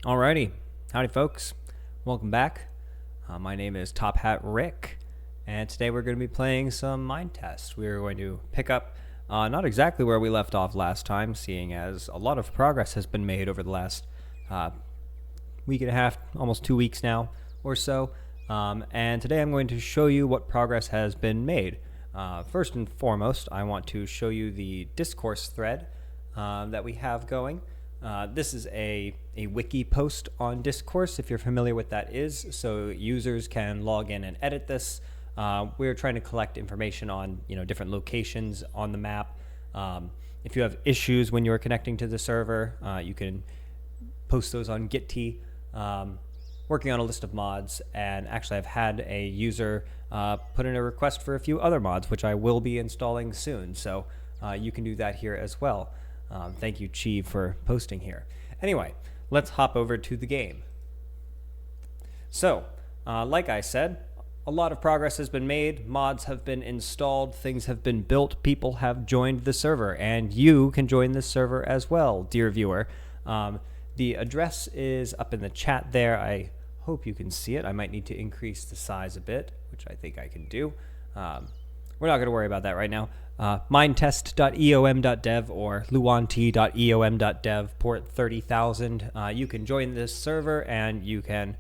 Alrighty, howdy folks, welcome back. My name is Top Hat Rick, and today we're going to be playing some Minetest. We're going to pick up not exactly where we left off last time, seeing as a lot of progress has been made over the last week and a half, almost 2 weeks now or so. And today I'm going to show you what progress has been made. First and foremost, I want to show you the discourse thread that we have going. This is a wiki post on Discourse, if you're familiar with that is, so users can log in and edit this. We're trying to collect information on different locations on the map. If you have issues when you're connecting to the server, you can post those on Gitti. Working on a list of mods, and actually I've had a user put in a request for a few other mods, which I will be installing soon, so you can do that here as well. Thank you, Chi, for posting here. Anyway, let's hop over to the game. So, like I said, a lot of progress has been made, mods have been installed, things have been built, people have joined the server, and you can join this server as well, dear viewer. The address is up in the chat there. I hope you can see it. I might need to increase the size a bit, which I think I can do. We're not going to worry about that right now. Minetest.eom.dev or luanti.eom.dev, port 30,000. You can join this server and you can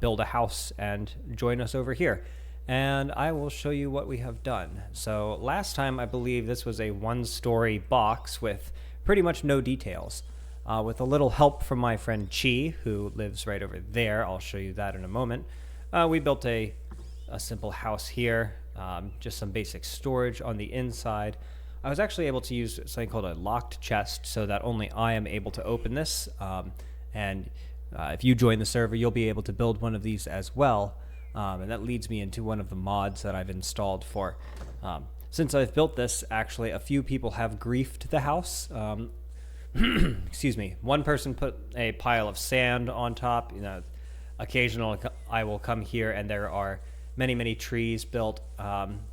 build a house and join us over here. And I will show you what we have done. So last time I believe this was a one-story box with pretty much no details. With a little help from my friend Chi, who lives right over there. I'll show you that in a moment. We built a simple house here. Just some basic storage on the inside. I was actually able to use something called a locked chest so that only I am able to open this. And if you join the server, you'll be able to build one of these as well. And that leads me into one of the mods that I've installed for. Since I've built this, actually, a few people have griefed the house. Excuse me. One person put a pile of sand on top. Occasionally I will come here and there are many trees built.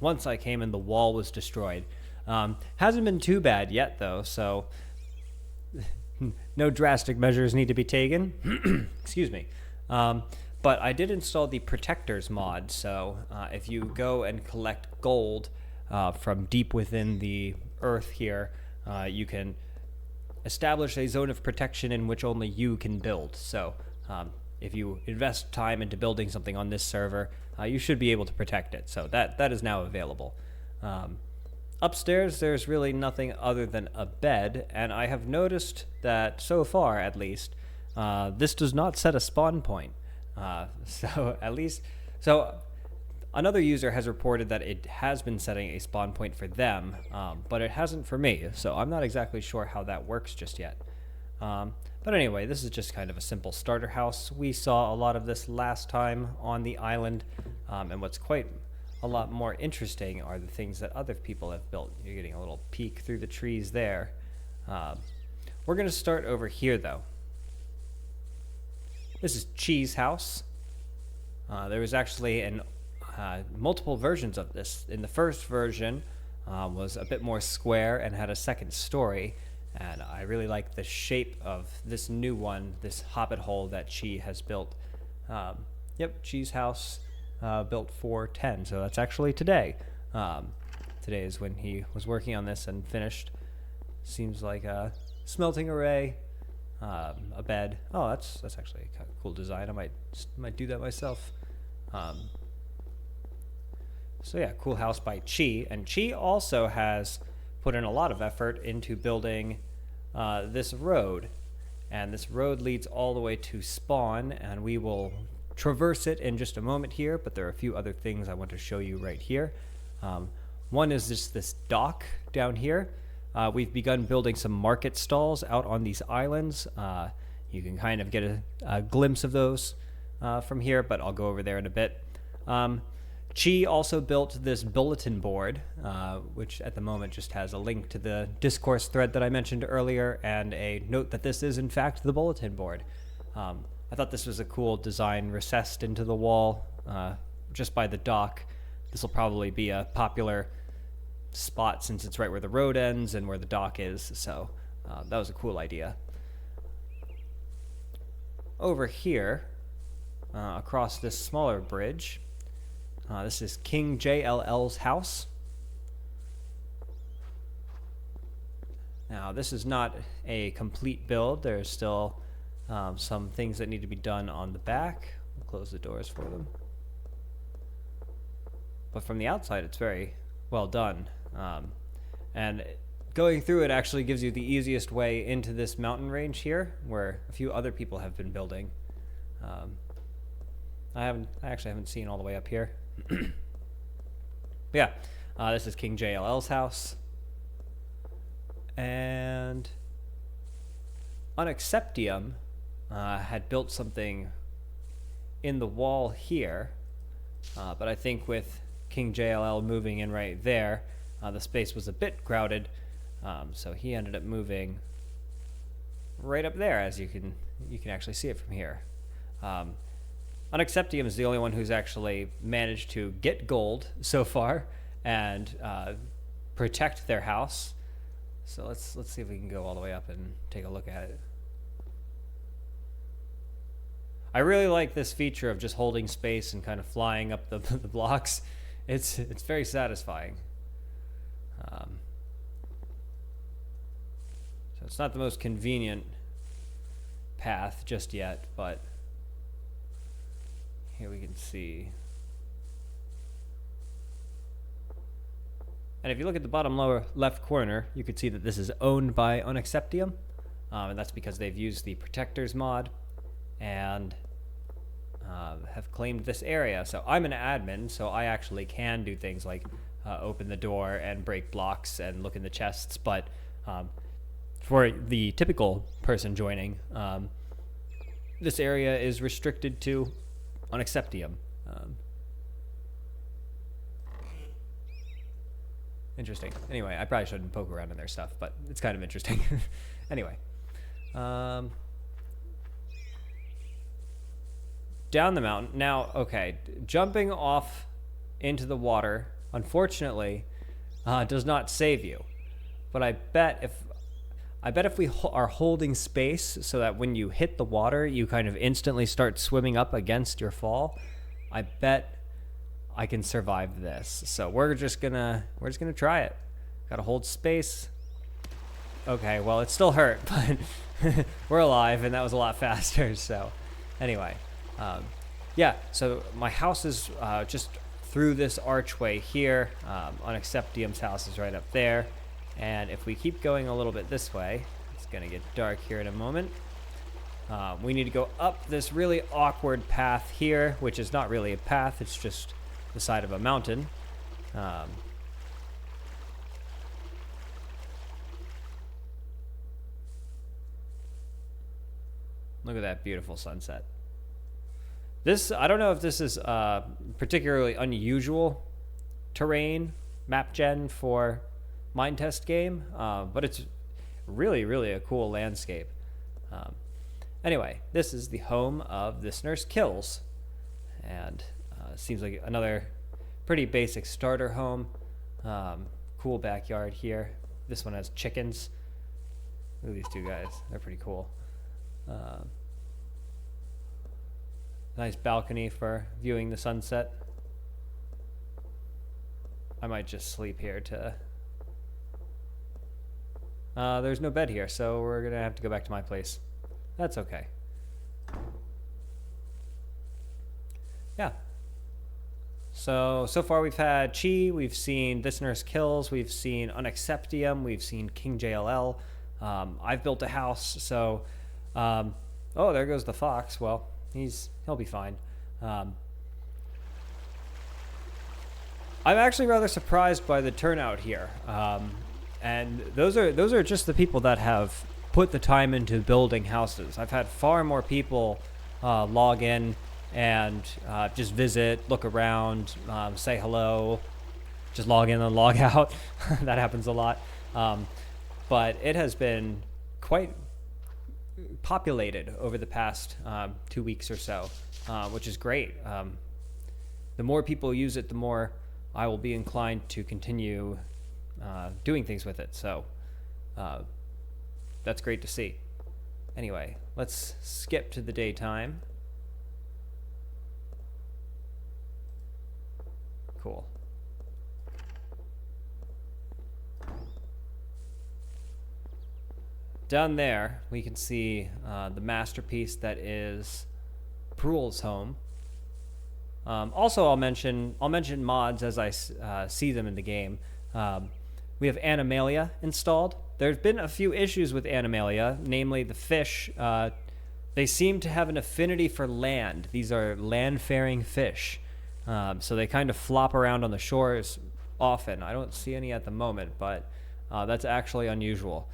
Once I came in, the wall was destroyed. Hasn't been too bad yet, though, so no drastic measures need to be taken. Excuse me. But I did install the Protectors mod, so if you go and collect gold from deep within the earth here, you can establish a zone of protection in which only you can build. So if you invest time into building something on this server, you should be able to protect it. So that is now available. Upstairs, there's really nothing other than a bed, and I have noticed that, so far at least, this does not set a spawn point. So another user has reported that it has been setting a spawn point for them, but it hasn't for me, so I'm not exactly sure how that works just yet. But anyway, this is just kind of a simple starter house. We saw a lot of this last time on the island, and what's quite a lot more interesting are the things that other people have built. You're getting a little peek through the trees there. We're going to start over here, though. This is Chi's house. There was actually multiple versions of this. In the first version was a bit more square and had a second story. And I really like the shape of this new one, this hobbit hole that Chi has built. Yep, Chi's house built 410, so that's actually today. Today is when he was working on this and finished. Seems like a smelting array, a bed. Oh, that's actually a kind of cool design. I might do that myself. So yeah, cool house by Chi, and Chi also has put in a lot of effort into building this road, and this road leads all the way to spawn, and we will traverse it in just a moment here, but there are a few other things I want to show you right here. One is just this dock down here. We've begun building some market stalls out on these islands. You can kind of get a glimpse of those from here, but I'll go over there in a bit. Chi also built this bulletin board, which at the moment just has a link to the discourse thread that I mentioned earlier, and a note that this is in fact the bulletin board. I thought this was a cool design, recessed into the wall just by the dock. This will probably be a popular spot since it's right where the road ends and where the dock is, so that was a cool idea. over here, across this smaller bridge, this is King JLL's house. Now, this is not a complete build. There's still some things that need to be done on the back. We'll close the doors for them. But from the outside, it's very well done. And going through it actually gives you the easiest way into this mountain range here, where a few other people have been building. I actually haven't seen all the way up here. But yeah, this is King JLL's house. And Unacceptium had built something in the wall here, but I think with King JLL moving in right there, the space was a bit crowded, so he ended up moving right up there, as you can actually see it from here. Unacceptium is the only one who's actually managed to get gold so far and protect their house. So let's see if we can go all the way up and take a look at it. I really like this feature of just holding space and kind of flying up the blocks. It's very satisfying. So it's not the most convenient path just yet, but here we can see. And if you look at the bottom lower left corner, you could see that this is owned by Unacceptium, and that's because they've used the Protectors mod and have claimed this area. So I'm an admin, so I actually can do things like open the door and break blocks and look in the chests, but for the typical person joining, this area is restricted to Unacceptium. Interesting. Anyway, I probably shouldn't poke around in their stuff, but it's kind of interesting. Anyway. Down the mountain. Now, okay, jumping off into the water, unfortunately, does not save you. But I bet if we are holding space so that when you hit the water, you kind of instantly start swimming up against your fall, I bet I can survive this. So we're just gonna try it. Gotta hold space. Okay, well, it still hurt, but we're alive, and that was a lot faster. So anyway, yeah, so my house is just through this archway here. Unacceptium's house is right up there, and if we keep going a little bit this way, it's gonna get dark here in a moment. We need to go up this really awkward path here, which is not really a path, it's just the side of a mountain. Look at that beautiful sunset. This, I don't know if this is particularly unusual terrain map gen for Minetest game, but it's really, really a cool landscape. Anyway, this is the home of This Nurse Kills, and seems like another pretty basic starter home. Cool backyard here. This one has chickens. Look at these two guys. They're pretty cool. Nice balcony for viewing the sunset. I might just sleep here to... there's no bed here, so we're gonna have to go back to my place. That's okay. Yeah. So far we've had Chi, we've seen This Nurse Kills, we've seen Unacceptium, we've seen King JLL. I've built a house, so... oh, there goes the fox. Well, he'll be fine. I'm actually rather surprised by the turnout here. And those are just the people that have put the time into building houses. I've had far more people log in and just visit, look around, say hello, just log in and log out. That happens a lot. But it has been quite populated over the past 2 weeks or so, which is great. The more people use it, the more I will be inclined to continue doing things with it. So that's great to see. Anyway, let's skip to the daytime. Cool. Down there, we can see the masterpiece that is Prule's home. Also, I'll mention mods as I see them in the game. We have Animalia installed. There's been a few issues with Animalia, namely the fish. They seem to have an affinity for land. These are land-faring fish, so they kind of flop around on the shores often. I don't see any at the moment, but that's actually unusual.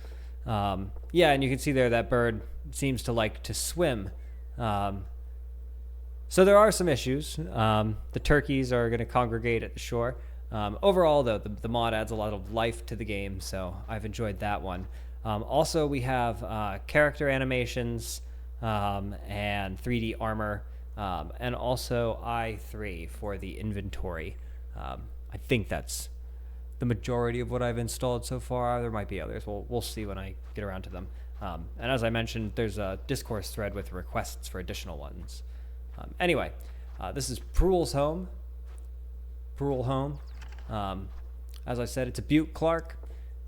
Yeah, and you can see there that bird seems to like to swim. So there are some issues. The turkeys are going to congregate at the shore. Overall, though, the mod adds a lot of life to the game, so I've enjoyed that one. Also, we have character animations and 3D armor, and also i3 for the inventory. I think that's the majority of what I've installed so far. There might be others. We'll see when I get around to them. And as I mentioned, there's a discourse thread with requests for additional ones. Anyway, this is Prule's home. Prule home. As I said, it's a Butte Clark,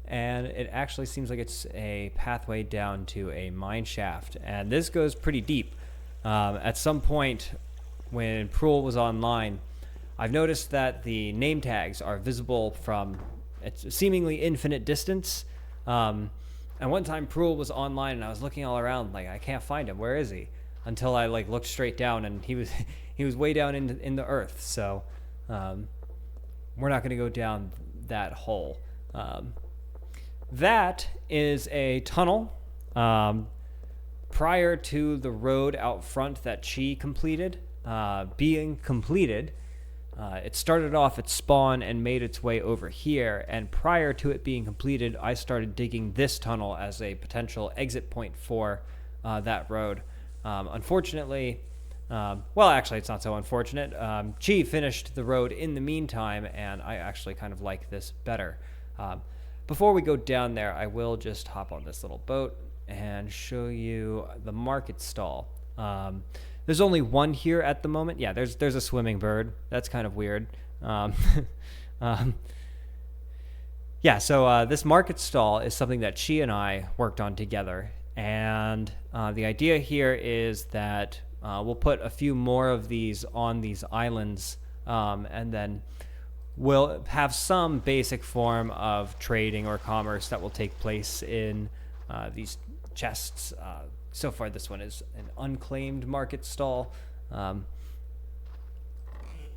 and it actually seems like it's a pathway down to a mine shaft. And this goes pretty deep. At some point when Prule was online, I've noticed that the name tags are visible from a seemingly infinite distance. And one time Prule was online and I was looking all around like, I can't find him. Where is he? Until I looked straight down and he was way down in the earth. So we're not going to go down that hole. That is a tunnel prior to the road out front that Chi completed being completed. It started off at spawn and made its way over here, and prior to it being completed, I started digging this tunnel as a potential exit point for that road. Unfortunately, well, actually, it's not so unfortunate. Chi finished the road in the meantime, and I actually kind of like this better. Before we go down there, I will just hop on this little boat and show you the market stall. There's only one here at the moment. Yeah, there's a swimming bird. That's kind of weird. Yeah, so this market stall is something that Chi and I worked on together. And the idea here is that we'll put a few more of these on these islands, and then we'll have some basic form of trading or commerce that will take place in these chests. So far, this one is an unclaimed market stall. Yeah,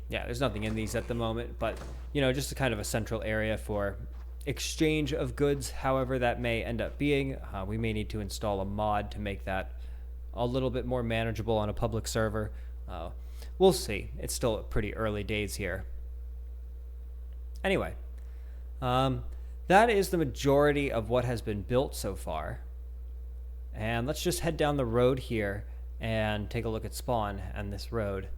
there's nothing in these at the moment, but, just a kind of a central area for exchange of goods, however that may end up being. We may need to install a mod to make that a little bit more manageable on a public server. We'll see. It's still pretty early days here. Anyway, that is the majority of what has been built so far. And let's just head down the road here and take a look at spawn and this road.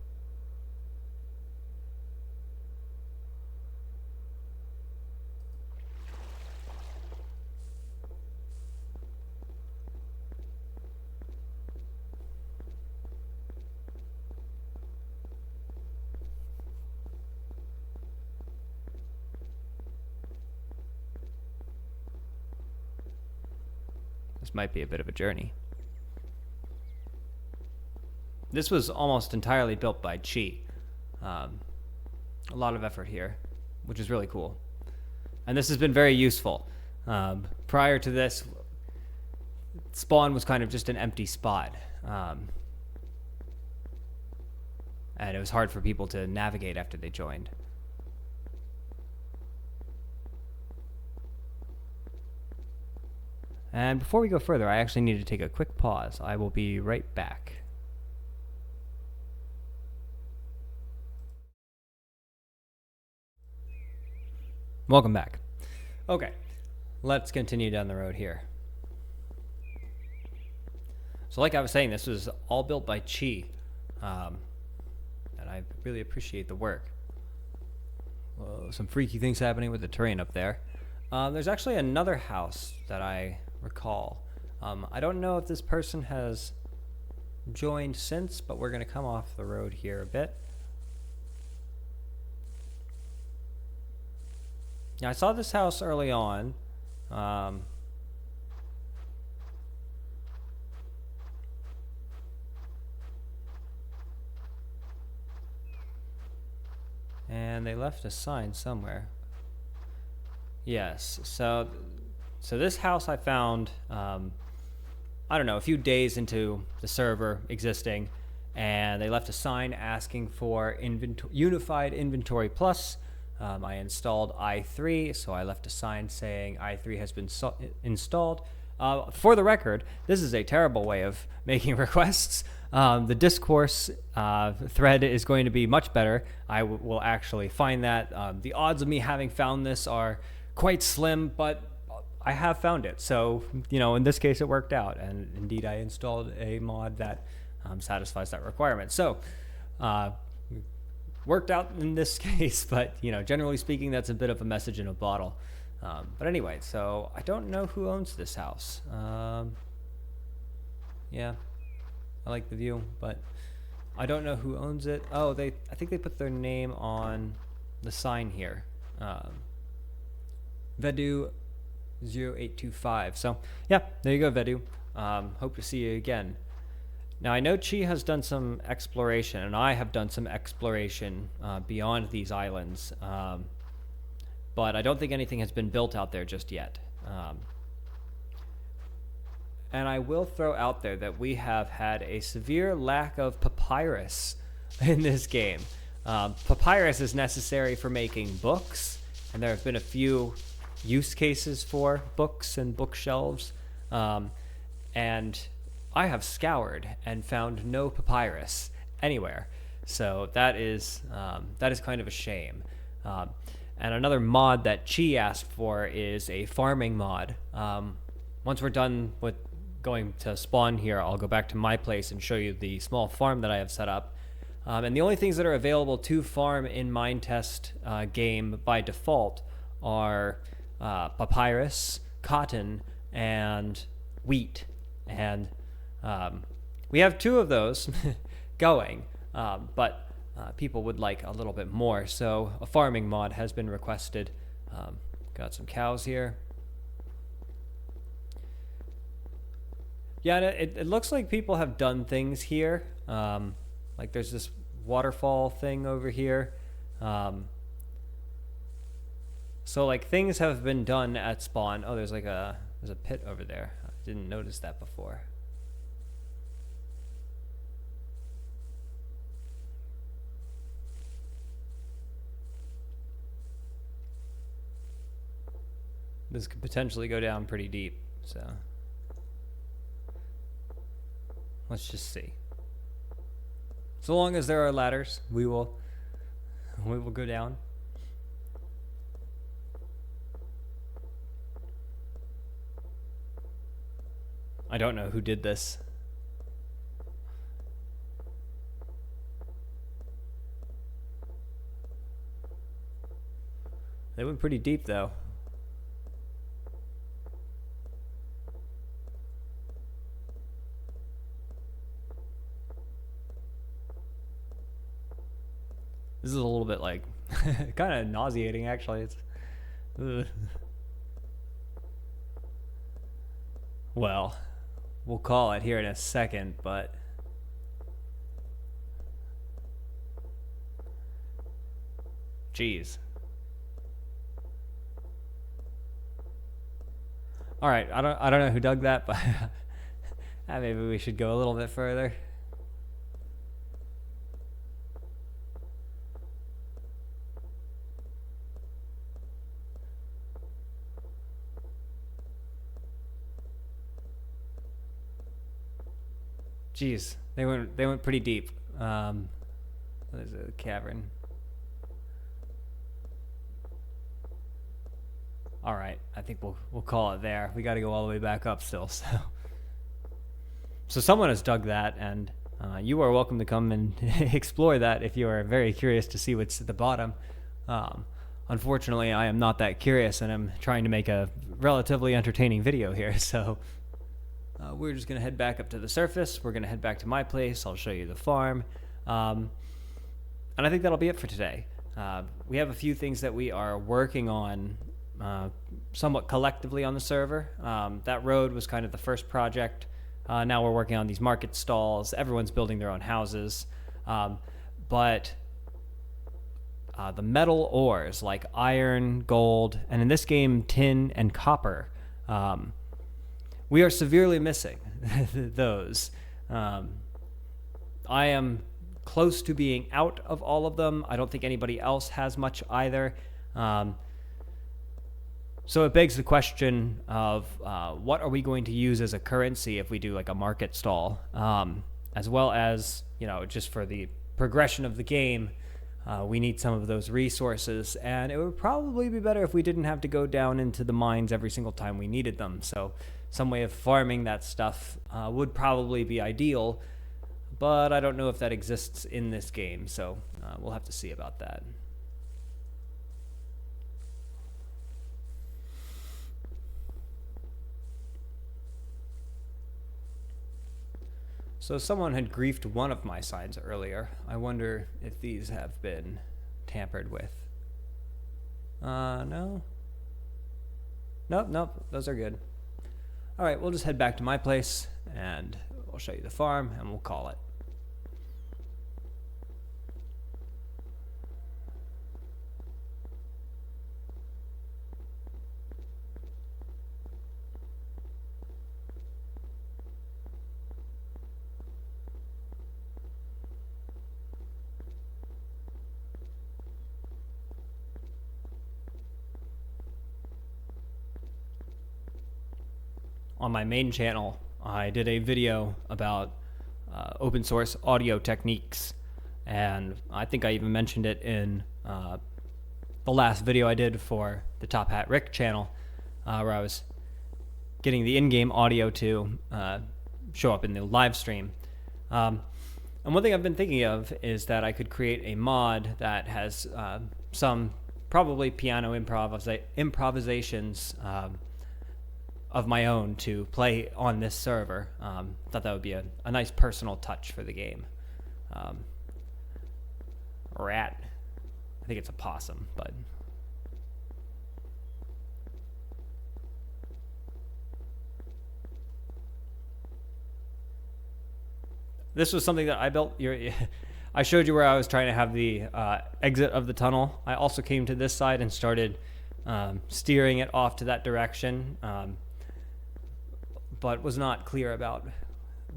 This might be a bit of a journey. This was almost entirely built by Chi. A lot of effort here, which is really cool. And this has been very useful. Prior to this, spawn was kind of just an empty spot. And it was hard for people to navigate after they joined. And before we go further, I actually need to take a quick pause. I will be right back. Welcome back. Okay, let's continue down the road here. So like I was saying, this was all built by Chi. And I really appreciate the work. Whoa, some freaky things happening with the terrain up there. There's actually another house that I recall. I don't know if this person has joined since, but we're going to come off the road here a bit. Now, I saw this house early on. And they left a sign somewhere. Yes, so this house I found, I don't know, a few days into the server existing, and they left a sign asking for Unified Inventory Plus. I installed i3, so I left a sign saying i3 has been installed. For the record, this is a terrible way of making requests. The discourse thread is going to be much better. I will actually find that. The odds of me having found this are quite slim, but I have found it. So, in this case, it worked out. And indeed, I installed a mod that satisfies that requirement. So, worked out in this case, but, generally speaking, that's a bit of a message in a bottle. But anyway, so I don't know who owns this house. Yeah, I like the view, but I don't know who owns it. Oh, I think they put their name on the sign here. Vedu 0825. So yeah, there you go, Vedu. Hope to see you again. Now, I know Chi has done some exploration, and I have done some exploration beyond these islands. But I don't think anything has been built out there just yet. And I will throw out there that we have had a severe lack of papyrus in this game. Papyrus is necessary for making books, and there have been a few use cases for books and bookshelves. And I have scoured and found no papyrus anywhere. So that is kind of a shame. And another mod that Chi asked for is a farming mod. Once we're done with going to spawn here, I'll go back to my place and show you the small farm that I have set up. And the only things that are available to farm in Minetest game by default are papyrus, cotton, and wheat. And we have 2 of those going, but people would like a little bit more, so a farming mod has been requested. Got some cows here. Yeah, it looks like people have done things here. Like there's this waterfall thing over here. So like things have been done at spawn. Oh, there's a pit over there. I didn't notice that before. This could potentially go down pretty deep, so let's just see. So long as there are ladders, we will go down. I don't know who did this. They went pretty deep though. This is a little bit like kind of nauseating, actually. It's well, we'll call it here in a second, but geez. All right, I don't know who dug that, but maybe we should go a little bit further. Jeez, they went pretty deep. There's a cavern. All right, I think we'll call it there. We got to go all the way back up still. So someone has dug that, and you are welcome to come and explore that if you are very curious to see what's at the bottom. Unfortunately, I am not that curious, and I'm trying to make a relatively entertaining video here. So we're just going to head back up to the surface. We're going to head back to my place. I'll show you the farm. And I think that'll be it for today. We have a few things that we are working on somewhat collectively on the server. That road was kind of the first project. Now we're working on these market stalls. Everyone's building their own houses. But the metal ores like iron, gold, and in this game, tin and copper, we are severely missing those. I am close to being out of all of them. I don't think anybody else has much either. So it begs the question of what are we going to use as a currency if we do like a market stall, as well as, just for the progression of the game, we need some of those resources, and it would probably be better if we didn't have to go down into the mines every single time we needed them. So some way of farming that stuff would probably be ideal, but I don't know if that exists in this game, so we'll have to see about that. So someone had griefed one of my signs earlier. I wonder if these have been tampered with. No? Nope, those are good. All right, we'll just head back to my place, and I'll show you the farm, and we'll call it. On my main channel, I did a video about open source audio techniques, and I think I even mentioned it in the last video I did for the Top Hat Rick channel, where I was getting the in-game audio to show up in the live stream. And one thing I've been thinking of is that I could create a mod that has some probably piano improvisations of my own to play on this server. Thought that would be a nice personal touch for the game. Rat. I think it's a possum, but... This was something that I built. I showed you where I was trying to have the exit of the tunnel. I also came to this side and started steering it off to that direction. But was not clear about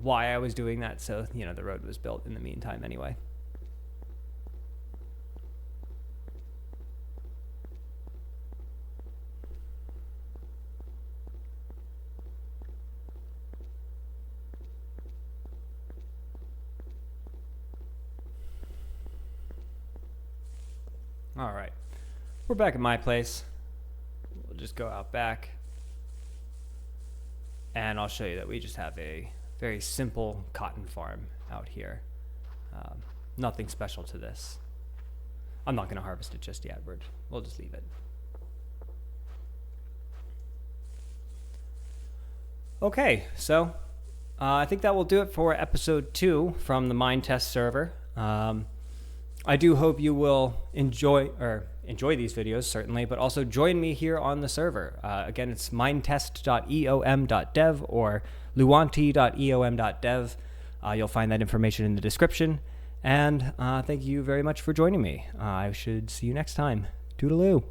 why I was doing that, so, the road was built in the meantime anyway. All right, we're back at my place. We'll just go out back. And I'll show you that we just have a very simple cotton farm out here. Nothing special to this. I'm not going to harvest it just yet. We'll just leave it. Okay, so I think that will do it for episode 2 from the Minetest server. I do hope you will enjoy these videos, certainly, but also join me here on the server. Again, it's minetest.eom.dev or luanti.eom.dev. You'll find that information in the description. And thank you very much for joining me. I should see you next time. Toodaloo.